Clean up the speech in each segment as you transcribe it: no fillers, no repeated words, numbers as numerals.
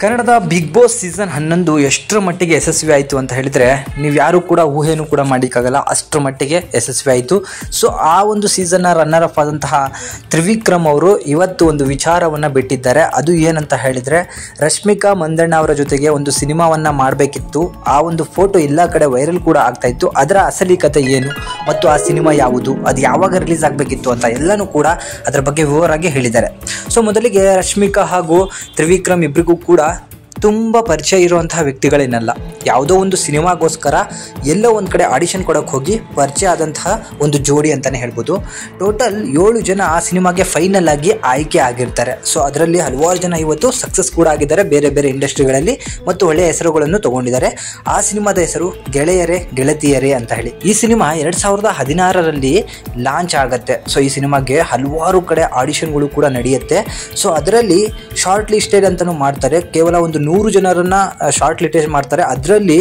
ಕನ್ನಡದ big boss season 11 ಎಷ್ಟರ ಮಟ್ಟಿಗೆ ಯಶಸ್ವಿ ಆಯಿತು ಅಂತ ಹೇಳಿದರೆ ನೀವು ಯಾರು ಕೂಡ ಊಹೆನೂ ಕೂಡ ಮಾಡೋಕ್ಕಾಗಲ್ಲ, ಅಷ್ಟರ ಮಟ್ಟಿಗೆ ಯಶಸ್ವಿ ಆಯಿತು. ಸೊ ಆ ಒಂದು ಸೀಸನ್ನ ರನ್ನರ್ ಅಪ್ ಆದಂತಹ ತ್ರಿವಿಕ್ರಮ್ ಅವರು ಇವತ್ತು ಒಂದು ವಿಚಾರವನ್ನು ಬಿಟ್ಟಿದ್ದಾರೆ. ಅದು ಏನಂತ ಹೇಳಿದರೆ, ರಶ್ಮಿಕಾ ಮಂದಣ್ಣ ಅವರ ಜೊತೆಗೆ ಒಂದು ಸಿನಿಮಾವನ್ನು ಮಾಡಬೇಕಿತ್ತು. ಆ ಒಂದು ಫೋಟೋ ಎಲ್ಲ ಕಡೆ ವೈರಲ್ ಕೂಡ ಆಗ್ತಾ ಇತ್ತು. ಅದರ ಅಸಲಿ ಕತೆ ಏನು ಮತ್ತು ಆ ಸಿನಿಮಾ ಯಾವುದು, ಅದು ಯಾವಾಗ ರಿಲೀಸ್ ಆಗಬೇಕಿತ್ತು ಅಂತ ಎಲ್ಲನೂ ಕೂಡ ಅದರ ಬಗ್ಗೆ ವಿವರವಾಗಿ ಹೇಳಿದ್ದಾರೆ. ಸೊ ಮೊದಲಿಗೆ ರಶ್ಮಿಕಾ ಹಾಗೂ ತ್ರಿವಿಕ್ರಮ್ ಇಬ್ಬರಿಗೂ ಕೂಡ ತುಂಬ ಪರಿಚಯ ಇರುವಂತಹ ವ್ಯಕ್ತಿಗಳೇನಲ್ಲ. ಯಾವುದೋ ಒಂದು ಸಿನಿಮಾಗೋಸ್ಕರ ಎಲ್ಲೋ ಒಂದು ಕಡೆ ಆಡಿಷನ್ ಕೊಡೋಕ್ಕೆ ಹೋಗಿ ಪರಿಚಯ ಆದಂತಹ ಒಂದು ಜೋಡಿ ಅಂತಲೇ ಹೇಳ್ಬೋದು. ಟೋಟಲ್ 7 ಜನ ಆ ಸಿನಿಮಾಗೆ ಫೈನಲ್ ಆಗಿ ಆಯ್ಕೆ ಆಗಿರ್ತಾರೆ. ಸೊ ಅದರಲ್ಲಿ ಹಲವಾರು ಜನ ಇವತ್ತು ಸಕ್ಸಸ್ ಕೂಡ ಆಗಿದ್ದಾರೆ ಬೇರೆ ಬೇರೆ ಇಂಡಸ್ಟ್ರಿಗಳಲ್ಲಿ ಮತ್ತು ಒಳ್ಳೆಯ ಹೆಸರುಗಳನ್ನು ತೊಗೊಂಡಿದ್ದಾರೆ. ಆ ಸಿನಿಮಾದ ಹೆಸರು ಗೆಳೆಯರೇ ಗೆಳತಿಯರೇ ಅಂತ ಹೇಳಿ. ಈ ಸಿನಿಮಾ 2016ರಲ್ಲಿ ಲಾಂಚ್ ಆಗುತ್ತೆ. ಸೊ ಈ ಸಿನಿಮಾಗೆ ಹಲವಾರು ಕಡೆ ಆಡಿಷನ್ಗಳು ಕೂಡ ನಡೆಯುತ್ತೆ. ಸೊ ಅದರಲ್ಲಿ ಶಾರ್ಟ್ ಲಿಸ್ಟೆಡ್ ಅಂತಲೂ ಮಾಡ್ತಾರೆ. ಕೇವಲ ಒಂದು 100 ಜನರನ್ನು ಶಾರ್ಟ್ ಲಿಸ್ಟೆಡ್ ಮಾಡ್ತಾರೆ. ಅದರಲ್ಲಿ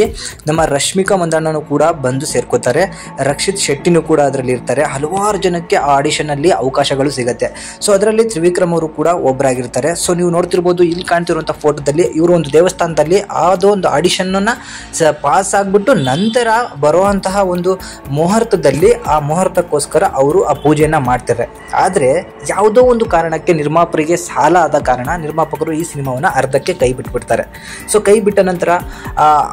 ನಮ್ಮ ರಶ್ಮಿಕಾ ಮಂದಣ್ಣನೂ ಕೂಡ ಬಂದು ಸೇರ್ಕೋತಾರೆ. ರಕ್ಷಿತ್ ಶೆಟ್ಟಿನೂ ಕೂಡ ಅದರಲ್ಲಿ ಇರ್ತಾರೆ. ಹಲವಾರು ಜನಕ್ಕೆ ಆ ಆಡಿಷನಲ್ಲಿ ಅವಕಾಶಗಳು ಸಿಗುತ್ತೆ. ಸೊ ಅದರಲ್ಲಿ ತ್ರಿವಿಕ್ರಮ್ ಅವರು ಕೂಡ ಒಬ್ಬರಾಗಿರ್ತಾರೆ. ಸೊ ನೀವು ನೋಡ್ತಿರ್ಬೋದು, ಇಲ್ಲಿ ಕಾಣ್ತಿರುವಂಥ ಫೋಟೋದಲ್ಲಿ ಇವರು ಒಂದು ದೇವಸ್ಥಾನದಲ್ಲಿ ಒಂದು ಆಡಿಷನ್ನ ಪಾಸ್ ಆಗಿಬಿಟ್ಟು ನಂತರ ಬರುವಂತಹ ಒಂದು ಮುಹೂರ್ತದಲ್ಲಿ ಆ ಮುಹೂರ್ತಕ್ಕೋಸ್ಕರ ಅವರು ಆ ಪೂಜೆಯನ್ನು ಮಾಡ್ತಾರೆ. ಆದರೆ ಯಾವುದೋ ಒಂದು ಕಾರಣಕ್ಕೆ ನಿರ್ಮಾಪಕರಿಗೆ ಸಾಲ ಆದ ಕಾರಣ ನಿರ್ಮಾಪಕರು ಈ ಸಿನಿಮಾವನ್ನು ಅರ್ಧಕ್ಕೆ ಕೈ ಬಿಟ್ಬಿಡ್ತಾರೆ. ಸೊ ಕೈ ಬಿಟ್ಟ ನಂತರ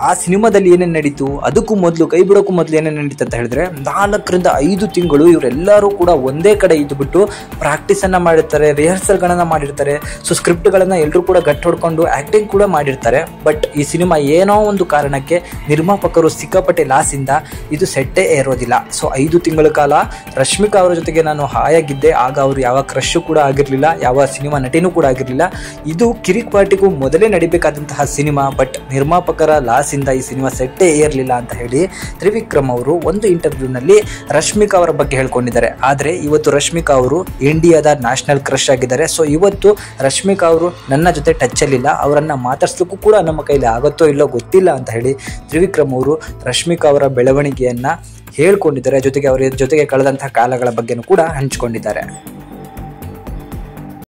ಆ ಸಿನಿಮಾದಲ್ಲಿ ಏನೇನು ನಡೀತು, ಅದಕ್ಕೂ ಮೊದಲು ಕೈ ಬಿಡೋಕ್ಕೂ ಮೊದಲು ಏನೇನು ನಡೀತು ಅಂತ ಹೇಳಿದ್ರೆ 4 ರಿಂದ 5 ತಿಂಗಳು ಇವರೆಲ್ಲರೂ ಕೂಡ ಒಂದೇ ಕಡೆ ಇದ್ದುಬಿಟ್ಟು ಪ್ರಾಕ್ಟೀಸನ್ನು ಮಾಡಿರ್ತಾರೆ, ರಿಹರ್ಸಲ್ಗಳನ್ನು ಮಾಡಿರ್ತಾರೆ. ಸೊ ಸ್ಕ್ರಿಪ್ಟ್ಗಳನ್ನು ಎಲ್ಲರೂ ಕೂಡ ಗಟ್ಟಿ ಹೊಡ್ಕೊಂಡು ಆ್ಯಕ್ಟಿಂಗ್ ಕೂಡ ಮಾಡಿರ್ತಾರೆ. ಬಟ್ ಈ ಸಿನಿಮಾ ಏನೋ ಒಂದು ಕಾರಣಕ್ಕೆ ನಿರ್ಮಾಪಕರು ಸಿಕ್ಕಾಪಟ್ಟೆ ಲಾಸಿಂದ ಇದು ಸೆಟ್ಟೇ ಏರೋದಿಲ್ಲ. ಸೊ 5 ತಿಂಗಳ ಕಾಲ ರಶ್ಮಿಕಾ ಅವರ ಜೊತೆಗೆ ನಾನು ಹಾಯಾಗಿದ್ದೆ. ಆಗ ಅವರು ಯಾವ ಕ್ರಶ್ ಕೂಡ ಆಗಿರಲಿಲ್ಲ, ಯಾವ ಸಿನಿಮಾ ನಟಿನೂ ಕೂಡ ಆಗಿರಲಿಲ್ಲ. ಇದು ಕಿರಿಕ್ ಪಾರ್ಟಿಗೂ ಮೊದಲೇ ನಡಿಬೇಕಾದಂತಹ ಸಿನಿಮಾ. ಬಟ್ ನಿರ್ಮಾಪಕರ ಲಾಸಿಂದ ಈ ಸಿನಿಮಾ ಸೆಟ್ಟೇ ಏರಲಿಲ್ಲ ಅಂತ ಹೇಳಿ ತ್ರಿವಿಕ್ರಮ್ ಅವರು ಒಂದು ಇಂಟರ್ವ್ಯೂನಲ್ಲಿ ರಶ್ಮಿಕಾ ಅವರ ಬಗ್ಗೆ ಹೇಳ್ಕೊಂಡಿದ್ದಾರೆ. ಆದರೆ ಇವತ್ತು ರಶ್ಮಿಕಾ ಅವರು ಇಂಡಿಯಾದ ನ್ಯಾಷನಲ್ ಕ್ರಶ್ ಆಗಿದ್ದಾರೆ. ಸೊ ಇವತ್ತು ರಶ್ಮಿಕಾ ಅವರು ನನ್ನ ಜೊತೆ ಟಚ್ಚಲ್ಲಿಲ್ಲ, ಅವರನ್ನು ಮಾತಾಡ್ಸ್ಲಿಕ್ಕೂ ಕೂಡ ನಮ್ಮ ಕೈಲಿ ಆಗುತ್ತೋ ಇಲ್ಲೋ ಗೊತ್ತಿಲ್ಲ ಅಂತ ಹೇಳಿ ತ್ರಿವಿಕ್ರಮ್ ಅವರು ರಶ್ಮಿಕಾ ಅವರ ಬೆಳವಣಿಗೆಯನ್ನು ಹೇಳ್ಕೊಂಡಿದ್ದಾರೆ. ಜೊತೆಗೆ ಅವರ ಜೊತೆಗೆ ಕಳೆದಂತಹ ಕಾಲಗಳ ಬಗ್ಗೆನೂ ಕೂಡ ಹಂಚಿಕೊಂಡಿದ್ದಾರೆ.